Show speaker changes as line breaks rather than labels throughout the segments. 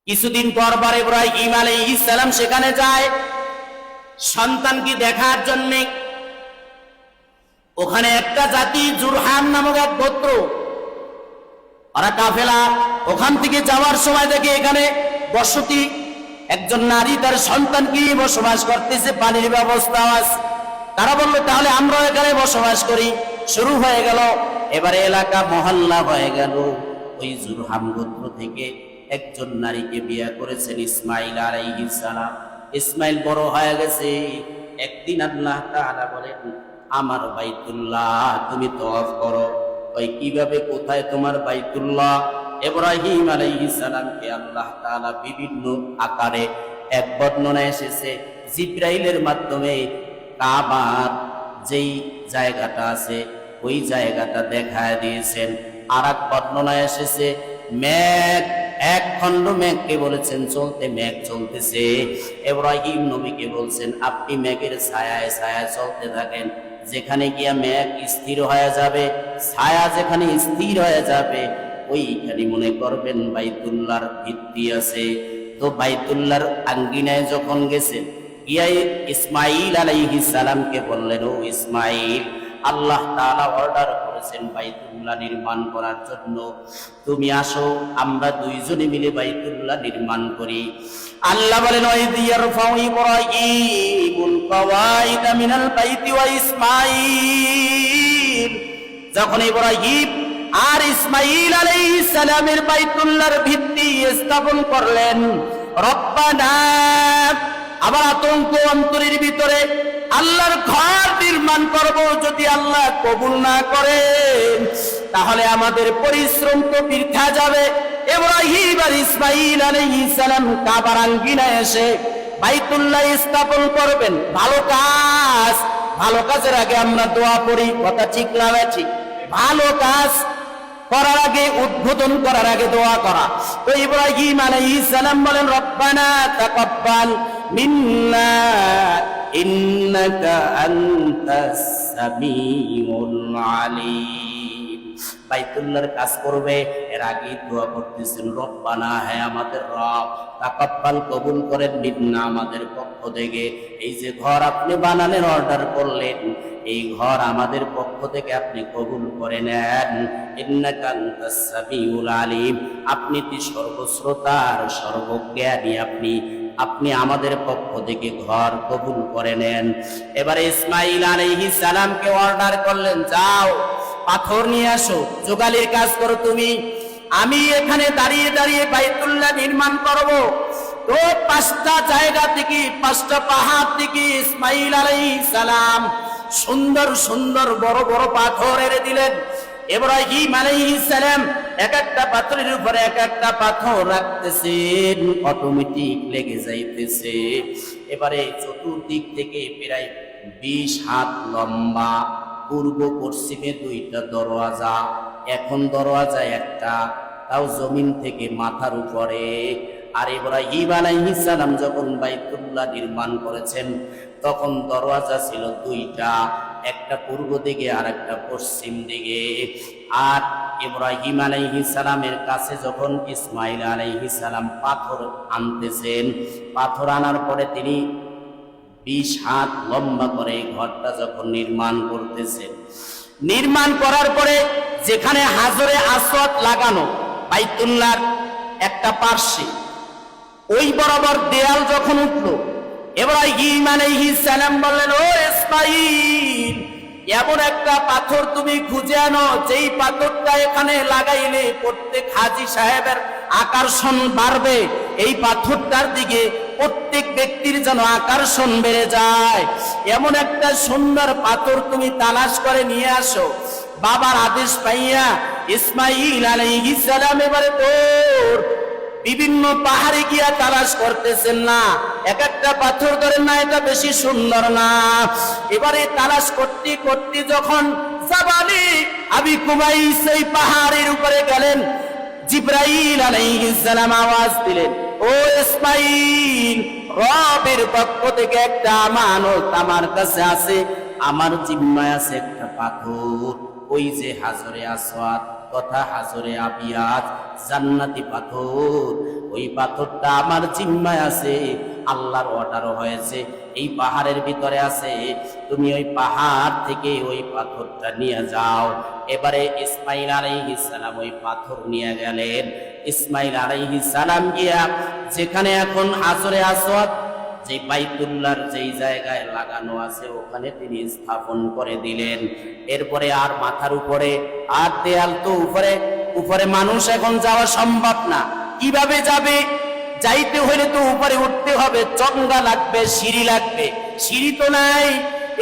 কিছুদিন পর ইব্রাহিম আলাইহিস সালাম সেখানে যায় সন্তানকে দেখার জন্য। ওখানে একটা জাতি জুরহাম নামক এক গোত্র, ওরা কাফেলা, ওখান থেকে যাওয়ার সময় দেখে এখানে বসতি, একজন নারী তার সন্তানকে নিয়ে বসবাস করতেছে, পানির ব্যবস্থা আছে। তারা বললো তাহলে আমরা এখানে বসবাস করি। শুরু হয়ে গেল, এবারে এলাকা মহল্লা হয়ে গেল। ওই জুরহাম গোত্র থেকে একজন নারীকে বিয়ে করেছেন ইসমাইল আলাইহিস সালাম। ইসমাইল বড় হয়ে গেছে। একদিন আল্লাহ তাআলা বলেন, আমার বাইতুল্লাহ তুমি তওয়াফ করো। ওই কিভাবে, কোথায় তোমার বাইতুল্লাহ? ইব্রাহিম আলাইহিস সালামকে আল্লাহ তাআলা বিভিন্ন আকারে, এক বর্ণনায় এসেছে জিবরাইলের মাধ্যমে কাবার যেই জায়গাটা আছে ওই জায়গাটা দেখায় দিয়েছেন। আর এক বর্ণনায় এসেছে মেঘ, এক খণ্ড মেঘকে বলেছেন চলতে, মেঘ চলতেছে। ইব্রাহিম নবীকে বলছেন আপনি মেঘের ছায়ায় ছায়ায় চলতে থাকেন, যেখানে গিয়া মেঘ স্থির হয়ে যাবে, ছায়া যেখানে স্থির হয়ে যাবে ওইখানে মনে করবেন বাইতুল্লাহর ভিত্তি আছে। তো বাইতুল্লাহর আঙ্গিনায় যখন গেছেন, গিয়াই ইসমাইল আলাইহিস সালামকে বললেন, ও ইসমাইল, আল্লাহ তাআলা অর্ডার করেছেন বাইতুল্লাহ নির্মাণ করার জন্য, তুমি আসো, আমরা দুইজনে মিলে বাইতুল্লাহ নির্মাণ করি। আল্লাহ বলেন, ওয়াইদ ইয়ারফাউ ইব্রাহিমুল কাওয়াইদা মিনাল বাইতি ওয়া ইসমাইল, যখন ইব্রাহিম আর ইসমাইল আলাইহিস সালামের বাইতুল্লাহর ভিত্তি স্থাপন করলেন, রব্বানা, আবার আতঙ্ক অন্তরের ভিতরে, আল্লাহর ঘর নির্মাণ করব, যদি আল্লাহ কবুল না করে তাহলে আমাদের পরিশ্রম তো বৃথা যাবে। ইব্রাহিম আর ইসমাইল আলাইহিস সালাম কাবার আঙ্গিনায় এসে বাইতুল্লাহ স্থাপন করবেন। ভালো কাজ, ভালো কাজের আগে আমরা দোয়া করি, কথা ঠিক না ঠিক? ভালো কাজ করার আগে, উদ্বোধন করার আগে দোয়া করা। তো ইব্রাহিম আলাইহিস সালাম বলেন, রব্বানা তাকাব্বাল মিন্না ইন্নাকা আনতাস সামিউল আলিম। বাইতুল্লাহর কাজ করবে, এর আগে দোয়া করতেছেন, রব্বানা, হে আমাদের রব, তাকাব্বাল, কবুল করেন, মিন্না, আমাদের পক্ষ থেকে। এই যে ঘর আপনি বানানোর অর্ডার করলেন, এই ঘর আমাদের পক্ষ থেকে আপনি কবুল করে নেন। ইন্নাকা আনতাস সামিউল আলিম, আপনি কি সর্বশ্রোতার সর্বজ্ঞানী, আপনি আমাদের পক্ষ থেকে ঘর কবুল করে নেন। এবারে ইসমাইল আলাইহিস সালামকে অর্ডার করলেন, যাও পাথর নিয়ে আসো, যোগালির কাজ করো তুমি, আমি এখানে দাঁড়িয়ে দাঁড়িয়ে বাইতুল্লাহ নির্মাণ করব। তো 5টা জায়গা থেকে, 5টা পাহাড় থেকে ইসমাইল আলাইহিস সালাম সুন্দর সুন্দর বড় বড় পাথর এনে দিলেন। ইব্রাহিম আলাইহিস সালাম এক একটা পাথরের উপরে এক একটা পাথর রাখতেছেন, অটোমেটিক লেগে যাইতেছে। এবারে চতুর্দিক থেকে প্রায় 20 হাত লম্বা, পূর্ব পশ্চিমে 2টা দরওয়াজা, এখন দরওয়াজা একটা, তাও জমিন থেকে মাথার উপরে। আর ইব্রাহিম আলাইহিস সালাম যখন বাইতুল্লাহ নির্মাণ করেছেন তখন দরওয়াজা ছিল 2টা, একটা পূর্ব দিকে আর একটা পশ্চিম দিকে। আর ইব্রাহিম আলাইহিস সালামের কাছে যখন ইসমাইল আলাইহিস সালাম পাথর আনতেছেন, পাথর আনার পরে তিনি 20 হাত লম্বা করে ঘরটা যখন নির্মাণ করতেছেন, নির্মাণ করার পরে যেখানে হাজরে আসওয়াদ লাগানো বাইতুল্লাহর একটা পার্শ্বে, ওই বরাবর দেয়াল যখন উঠল, ইব্রাহিম আলাইহিস সালাম বললেন, ও ইসমাইল, এমন একটা পাথর তুমি খুঁজে আনো, যেই পাথরটা এখানে লাগাইলে প্রত্যেক হাজী সাহেবের আকর্ষণ বাড়বে, এই পাথরটার দিকে প্রত্যেক ব্যক্তির যেন আকর্ষণ বেড়ে যায়, এমন একটা সুন্দর পাথর তুমি তালাশ করে নিয়ে আসো। বাবার আদেশ পাইয়া ইসমাইল আলাইহিস সালাম এবারে তোর বিভিন্ন পাহাড়ে গিয়া তালাশ করতেছেন, না এক একটা পাথর ধরেন না, এটা বেশি সুন্দর না। এবারে তালাশ করতে করতে যখন জাবালি আবি কুবাইস এই পাহাড়ের উপরে গেলেন, জিবরাইল আলাইহিস সালাম আওয়াজ দিলেন, ও ইসমাইল, রবের পক্ষ থেকে একটা আমানত আমার কাছে আছে, আমার জিম্মায় আছে একটা পাথর, ওই যে হাজরে আসওয়াদ, কথা হাজরে আবিয়াদ, জান্নাতি পাথর। ওই পাথরটা আমার জিম্মায় আছে, আল্লাহর অর্ডারও হয়েছে, এই পাহাড়ের ভিতরে আছে, তুমি ওই পাহাড় থেকে ওই পাথরটা নিয়ে যাও। এবারে ইসমাইল আলাইহিস সালাম ওই পাথর নিয়ে গেলেন। ইসমাইল আলাইহিস সালাম গিয়া যেখানে এখন হাজরে আসওয়াদ, যে বাইতুল্লাহর যেই জায়গায় লাগানো আছে, ওখানে তিনি স্থাপন করে দিলেন। এরপরে আর মাথার উপরে আর দেয়াল তো উপরে উপরে মানুষ এখন যাওয়া সম্ভব না, কিভাবে যাবে? যাইতে হলে তো উপরে উঠতে হবে, চঙ্গা লাগবে, সিঁড়ি লাগবে, সিঁড়ি তো নাই।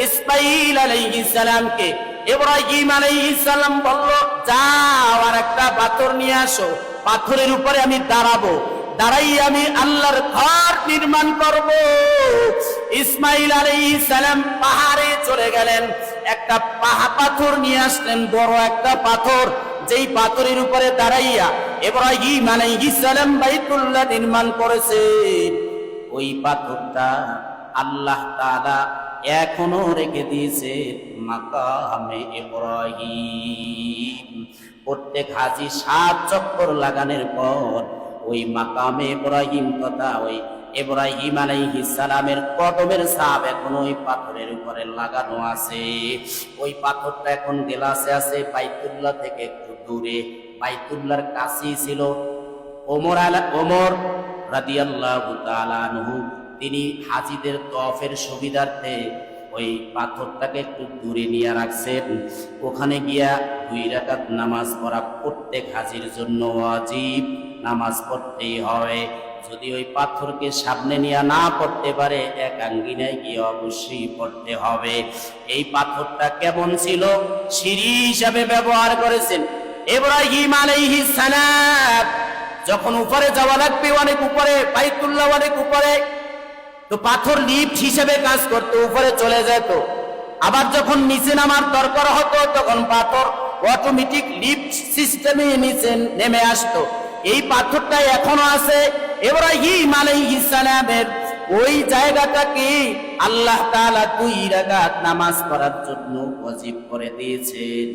ইসমাইল আলাইহিস সালামকে ইব্রাহিম আলাইহিস সালাম বলল, যাও আর একটা পাথর নিয়ে আসো, পাথরের উপরে আমি দাঁড়াবো, দাঁড়াই আমি আল্লাহর ঘর নির্মাণ করব। ইসমাইল আলাইহিস সালাম পাহাড়ে চলে গেলেন, একটা পাথর নিয়ে আসলেন, বড় একটা পাথর, যেই পাথরের উপরে দাঁড়াইয়া ইব্রাহিম আলাইহিস সালাম বাইতুল্লাহ নির্মাণ করেছেন। ওই পাথরটা আল্লাহ তাআলা এখনো রেখে দিয়েছে মাকামে ইব্রাহিম। প্রত্যেক হাজি 7 চক্কর লাগানোর পর ওই মাকামে ইব্রাহিম তথা ওই ইব্রাহিম আলাইহিস সালামের কদমের ছাপ এখন ওই পাথরের উপরে লাগানো আছে। ওই পাথরটা এখন গেলাসে আছে, বাইতুল্লাহ থেকে একটু দূরে, বাইতুল্লাহর কাছেই ছিল। ওমর রাদিয়াল্লাহু তাআলা আনহু তিনি হাজিদের তওয়াফের সুবিধার্থে ওই পাথরটাকে একটু দূরে নিয়ে রাখছেন। ওখানে গিয়া 2 রাকাত নামাজ পড়া প্রত্যেক হাজির জন্য ওয়াজিব, নামাজ পড়তেই হয়। যদি ওই পাথরকে সামনে নিয়ে না পড়তে পারে, এক আঙ্গিনায় গিয়ে অবশ্যই পড়তে হবে। এই পাথরটা কেমন ছিল? সিঁড়ি হিসাবে ব্যবহার করেছেন ইব্রাহিম আলাইহিস সালাম। যখন উপরে যাওয়া লাগবে, অনেক উপরে, বাইতুল্লাহ অনেক উপরে, তো পাথর লিফট হিসেবে কাজ করতো, উপরে চলে যেত। আবার যখন নিচে নামার দরকার হতো, তখন পাথর অটোমেটিক লিফট সিস্টেমে নিচে নেমে আসতো। এই পাথরটা এখনো আছে। ইব্রাহিম আলাইহিস সালামের ওই জায়গাটাকে আল্লাহ তাআলা 2 রাকাত নামাজ পড়ার জন্য ওয়াজিব করে দিয়েছেন।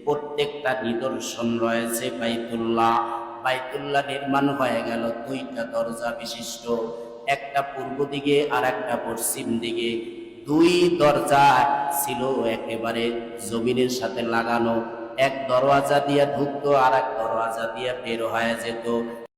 প্রত্যেকটা নিদর্শন রয়েছে বাইতুল্লাহ। বাইতুল্লাহ নির্মাণ হয়ে গেল 2টা দরজা বিশিষ্ট, একটা পূর্ব দিকে আর একটা পশ্চিম দিকে। 2 দরজা ছিল একেবারে জমিনের সাথে লাগানো, এক দরওয়াজা দিয়ে ঢুকতো আর এক দরওয়াজা দিয়ে বের হয়ে যেত।